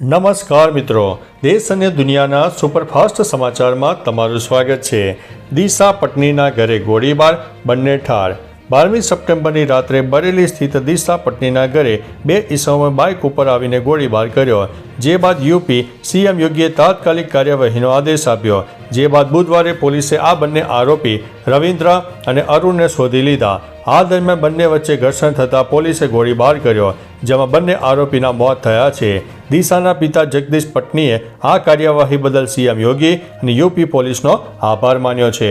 નમસ્કાર મિત્રો, દેશ અને દુનિયાના સુપરફાસ્ટ સમાચારમાં તમારું સ્વાગત છે। દિશા પટનીના ઘરે ગોળીબાર, બંને ઠાર। 12મી સપ્ટેમ્બરની રાત્રે બરેલી સ્થિત દિશા પટનીના ઘરે બે ઈસમોએ બાઇક ઉપર આવીને ગોળીબાર કર્યો, જે બાદ યુપી સીએમ યોગીએ તાત્કાલિક કાર્યવાહીનો આદેશ આપ્યો। જે બાદ બુધવારે પોલીસે આ બંને આરોપી રવિન્દ્ર અને અરુણને શોધી લીધા। આ દરમિયાન બંને વચ્ચે ઘર્ષણ થતાં પોલીસે ગોળીબાર કર્યો, જેમાં બંને આરોપીના મોત થયા છે। દિશાના પિતા જગદીશ પટનીએ આ કાર્યવાહી બદલ સીએમ યોગી અને યુપી પોલીસનો આભાર માન્યો છે।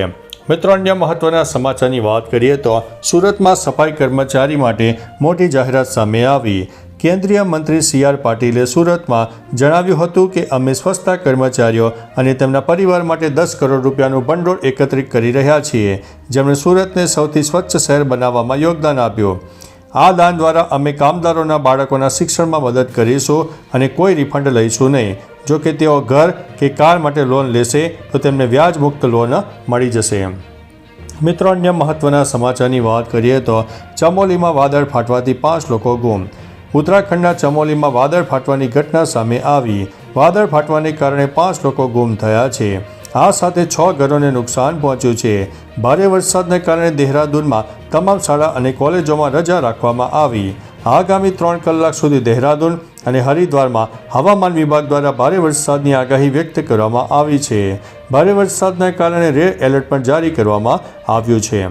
મિત્રો, અન્ય મહત્વના સમાચારની વાત કરીએ તો સુરતમાં સફાઈ કર્મચારી માટે મોટી જાહેરાત સામે આવી। કેન્દ્રીય મંત્રી સી.આર. પાટીલે સુરતમાં જણાવ્યું હતું કે અમે સ્વચ્છતા કર્મચારીઓ અને તેમના પરિવાર માટે 10 કરોડ રૂપિયાનું ભંડોળ એકત્રિત કરી રહ્યા છીએ, જેમણે સુરતને સૌથી સ્વચ્છ શહેર બનાવવામાં યોગદાન આપ્યું। આ દાન દ્વારા અમે કામદારોના બાળકોના શિક્ષણમાં મદદ કરીશું અને કોઈ રિફંડ લઈશું નહીં। જો કે તેઓ ઘર કે કાર માટે લોન લેશે તો તેમને વ્યાજ મુક્ત લોન મળી જશે। મિત્રો, અન્ય મહત્વના સમાચારની વાત કરીએ તો ચમોલીમાં વાદળ ફાટવાથી 5 લોકો ગુમ। ઉત્તરાખંડના ચમોલીમાં વાદળ ફાટવાની ઘટના સામે આવી। વાદળ ફાટવાને કારણે 5 લોકો ગુમ થયા છે। આ સાથે 6 ઘરોને નુકસાન પહોંચ્યું છે। ભારે વરસાદને કારણે દહેરાદૂનમાં તમામ શાળા અને કોલેજોમાં રજા રાખવામાં આવી। આગામી 3 કલાક સુધી દહેરાદૂન અને હરિદ્વારમાં હવામાન વિભાગ દ્વારા ભારે વરસાદની આગાહી વ્યક્ત કરવામાં આવી છે। ભારે વરસાદના કારણે રેડ એલર્ટ પણ જારી કરવામાં આવ્યું છે।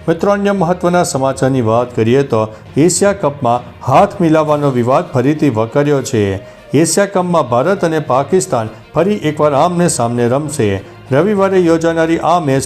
મિત્રો, અન્ય મહત્વના સમાચારની વાત કરીએ તો એશિયા કપમાં હાથ મિલાવવાનો વિવાદ ફરીથી વકર્યો છે। એશિયા કપમાં ભારત અને પાકિસ્તાન ફરી એકવાર આમને સામને રમશે। રવિવારે યોજાનારી આ મેચ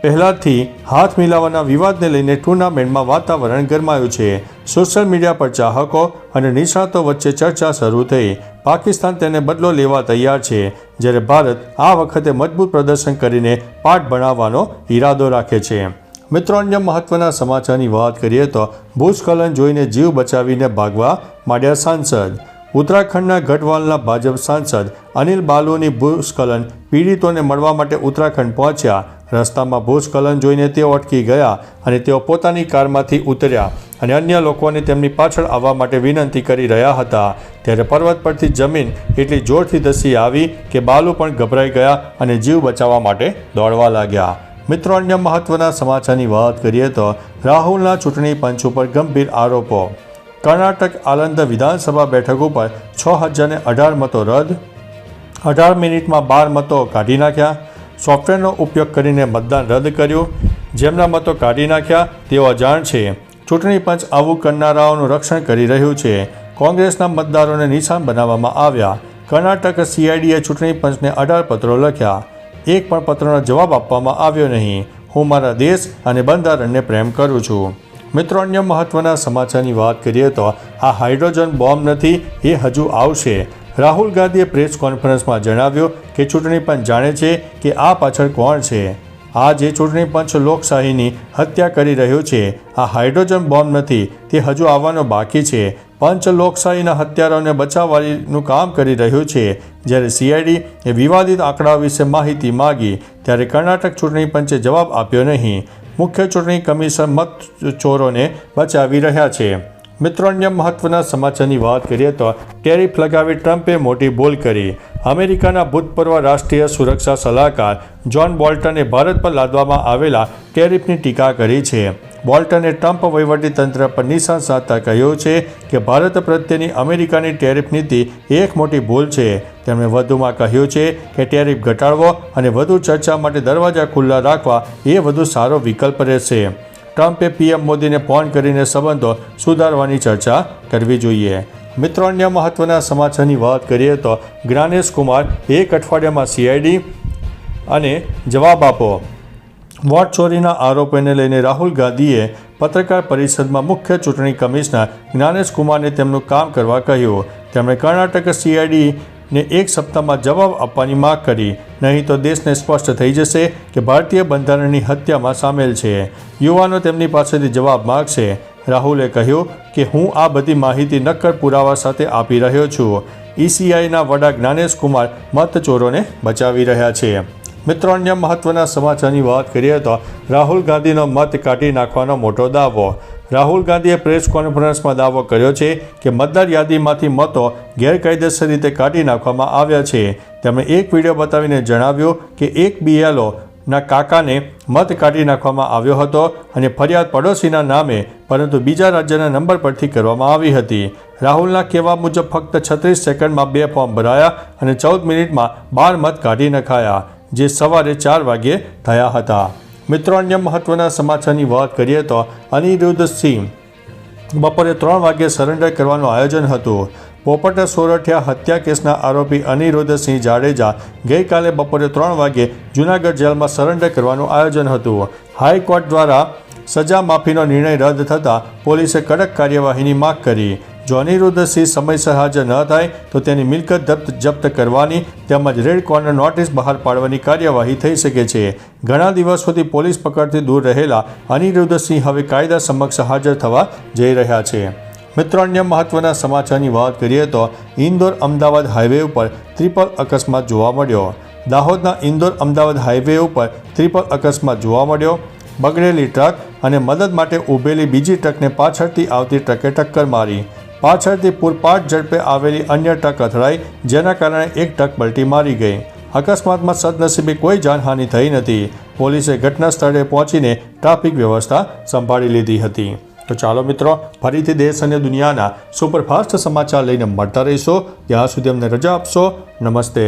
પહેલાથી હાથ મિલાવવાના વિવાદને લઈને ટુર્નામેન્ટમાં વાતાવરણ ગરમાયું છે। સોશિયલ મીડિયા પર ચાહકો અને નિષ્ણાતો વચ્ચે ચર્ચા શરૂ થઈ। પાકિસ્તાન તેને બદલો લેવા તૈયાર છે, જ્યારે ભારત આ વખતે મજબૂત પ્રદર્શન કરીને પાઠ ભણાવવાનો ઈરાદો રાખે છે। મિત્રો, અન્ય મહત્વના સમાચારની વાત કરીએ તો ભૂસ્ખલન જોઈને જીવ બચાવીને ભાગવા માંડ્યા સાંસદ। ઉત્તરાખંડના ગઢવાલના ભાજપ સાંસદ અનિલ બાલુની ભૂસ્ખલન પીડિતોને મળવા માટે ઉત્તરાખંડ પહોંચ્યા। રસ્તામાં ભૂસ્ખલન જોઈને તેઓ અટકી ગયા અને તેઓ પોતાની કારમાંથી ઉતર્યા અને અન્ય લોકોને તેમની પાછળ આવવા માટે વિનંતી કરી રહ્યા હતા। ત્યારે પર્વત પરથી જમીન એટલી જોરથી ધસી આવી કે બાલુ પણ ગભરાઈ ગયા અને જીવ બચાવવા માટે દોડવા લાગ્યા। મિત્રો, અન્ય મહત્વના સમાચારની વાત કરીએ તો રાહુલના ચૂંટણી પંચ ઉપર ગંભીર આરોપો। કર્ણાટક આલંદ વિધાનસભા બેઠક ઉપર 6018 મતો રદ। 18 મિનિટમાં 12 મતો કાઢી નાખ્યા। સોફ્ટવેરનો ઉપયોગ કરીને મતદાન રદ કર્યું। જેમના મતો કાઢી નાખ્યા તેઓ અજાણ છે। ચૂંટણી પંચ આવું કરનારાઓનું રક્ષણ કરી રહ્યું છે। કોંગ્રેસના મતદારોને નિશાન બનાવવામાં આવ્યા। કર્ણાટક સીઆઈડીએ ચૂંટણી પંચને 18 પત્રો લખ્યા। એક પણ પત્રનો જવાબ આપવામાં આવ્યો નહીં। હું મારા દેશ અને બંધારણને પ્રેમ કરું છું। મિત્રો, અન્ય મહત્વના સમાચારની વાત કરીએ તો આ હાઇડ્રોજન બોમ્બ નથી, એ હજુ આવશે। રાહુલ ગાંધીએ પ્રેસ કોન્ફરન્સમાં જણાવ્યું કે ચૂંટણી પંચ જાણે છે કે આ પાછળ કોણ છે। આ જે ચૂંટણી પંચ લોકશાહીની હત્યા કરી રહ્યું છે, આ હાઇડ્રોજન બોમ્બ નથી, તે હજુ આવવાનો બાકી છે। પંચ લોકશાહીના હત્યારાઓને બચાવવાનું કામ કરી રહ્યું છે। જ્યારે સીઆઈડી એ વિવાદિત આંકડાઓ વિશે માહિતી માગી ત્યારે કર્ણાટક ચૂંટણી પંચે જવાબ આપ્યો નહીં। મુખ્ય ચૂંટણી કમિશનર મતચોરોને બચાવી રહ્યા છે। મિત્રો, અન્ય મહત્વના સમાચારની વાત કરીએ તો ટેરિફ લગાવી ટ્રમ્પે મોટી ભૂલ કરી। અમેરિકાના ભૂતપૂર્વ રાષ્ટ્રીય સુરક્ષા સલાહકાર જ્હોન બોલ્ટને ભારત પર લાદવામાં આવેલા ટેરિફની ટીકા કરી છે। બોલ્ટને ટ્રમ્પ વહીવટીતંત્ર પર નિશાન સાધતા કહ્યું છે કે ભારત પ્રત્યેની અમેરિકાની ટેરિફ નીતિ એક મોટી ભૂલ છે। તેમણે વધુમાં કહ્યું છે કે ટેરિફ ઘટાડવો અને વધુ ચર્ચા માટે દરવાજા ખુલ્લા રાખવા એ વધુ સારો વિકલ્પ રહેશે। ટ્રમ્પે પીએમ મોદીને ફોન કરીને સંબંધો સુધારવાની ચર્ચા કરવી જોઈએ। મિત્રો, અન્ય મહત્વના સમાચારની વાત કરીએ તો જ્ઞાનેશ કુમાર 1 અઠવાડિયામાં સીઆઈડી અને જવાબ આપો। વોટ ચોરીના આરોપોને લઈને રાહુલ ગાંધીએ પત્રકાર પરિષદમાં મુખ્ય ચૂંટણી કમિશનર જ્ઞાનેશ કુમારને તેમનું કામ કરવા કહ્યું। તેમણે કર્ણાટક સીઆઈડીને 1 સપ્તાહમાં જવાબ આપવાની માંગ કરી, નહીં તો દેશને સ્પષ્ટ થઈ જશે કે ભારતીય બંધારણની હત્યામાં સામેલ છે। યુવાનો તેમની પાસેથી જવાબ માગશે। રાહુલે કહ્યું કે હું આ બધી માહિતી નક્કર પુરાવા સાથે આપી રહ્યો છું। ઈસીઆઈના વડા જ્ઞાનેશ કુમાર મતચોરોને બચાવી રહ્યા છે। મિત્રો, અન્ય મહત્વના સમાચારની વાત કરીએ તો રાહુલ ગાંધીનો મત કાઢી નાખવાનો મોટો દાવો। રાહુલ ગાંધીએ પ્રેસ કોન્ફરન્સમાં દાવો કર્યો છે કે મતદાર યાદીમાંથી મતો ગેરકાયદેસર રીતે કાઢી નાખવામાં આવ્યા છે. તેમણે એક વિડીયો બતાવીને જણાવ્યું કે એક BLO ના કાકાને મત કાઢી નાખવામાં આવ્યો હતો અને ફરિયાદ પડોશીના નામે પરંતુ બીજા રાજ્યના નંબર પરથી કરવામાં આવી હતી. રાહુલના કહેવા મુજબ ફક્ત 36 સેકન્ડમાં 2 ફોર્મ ભરાયા અને 14 મિનિટમાં 12 મત કાઢી નખાયા, જે સવારે 4 વાગ્યે થયા હતા. મિત્રો, અન્ય મહત્વના સમાચારની વાત કરીએ તો અનિરુદ્ધ સિંહ બપોરે 3 વાગ્યે સરેન્ડર કરવાનું આયોજન હતું. પોપટ સોરઠિયા હત્યા કેસના આરોપી અનિરુદ્ધ સિંહ જાડેજા ગઈકાલે બપોરે 3 વાગ્યે જૂનાગઢ જેલમાં સરેન્ડર કરવાનું આયોજન હતું. હાઈકોર્ટ દ્વારા સજા માફીનો નિર્ણય રદ થતાં પોલીસે કડક કાર્યવાહીની માગ કરી. જો અનિરુદ્ધ સિંહ સમયસર હાજર ન થાય તો તેની મિલકત જપ્ત કરવાની તેમજ રેડ કોર્નર નોટિસ બહાર પાડવાની કાર્યવાહી થઈ શકે છે. ઘણા દિવસોથી પોલીસ પકડથી દૂર રહેલા અનિરુદ્ધ સિંહ હવે કાયદા સમક્ષ હાજર થવા જઈ રહ્યા છે. મિત્રો, અન્ય મહત્વના સમાચારની વાત કરીએ તો ઇન્દોર અમદાવાદ હાઈવે ઉપર ટ્રિપલ અકસ્માત જોવા મળ્યો. દાહોદના ઇન્દોર અમદાવાદ હાઈવે ઉપર ટ્રિપલ અકસ્માત જોવા મળ્યો. બગડેલી ટ્રક અને મદદ માટે ઊભેલી બીજી ટ્રકને પાછળથી આવતી ટ્રકે ટક્કર મારી. પાછળથી પૂરપાટ ઝડપે આવેલી અન્ય ટ્રક અથડાઈ, જેના કારણે એક ટ્રક પલટી મારી ગઈ. અકસ્માતમાં સદનસીબે કોઈ જાનહાનિ થઈ નથી. પોલીસે ઘટના સ્થળે પહોંચીને ટ્રાફિક વ્યવસ્થા સંભાળી લીધી હતી. તો ચાલો મિત્રો, ફરીથી દેશ અને દુનિયાના સુપરફાસ્ટ સમાચાર લઈને મળતા રહીશો. ત્યાં સુધી અમને રજા આપશો. નમસ્તે.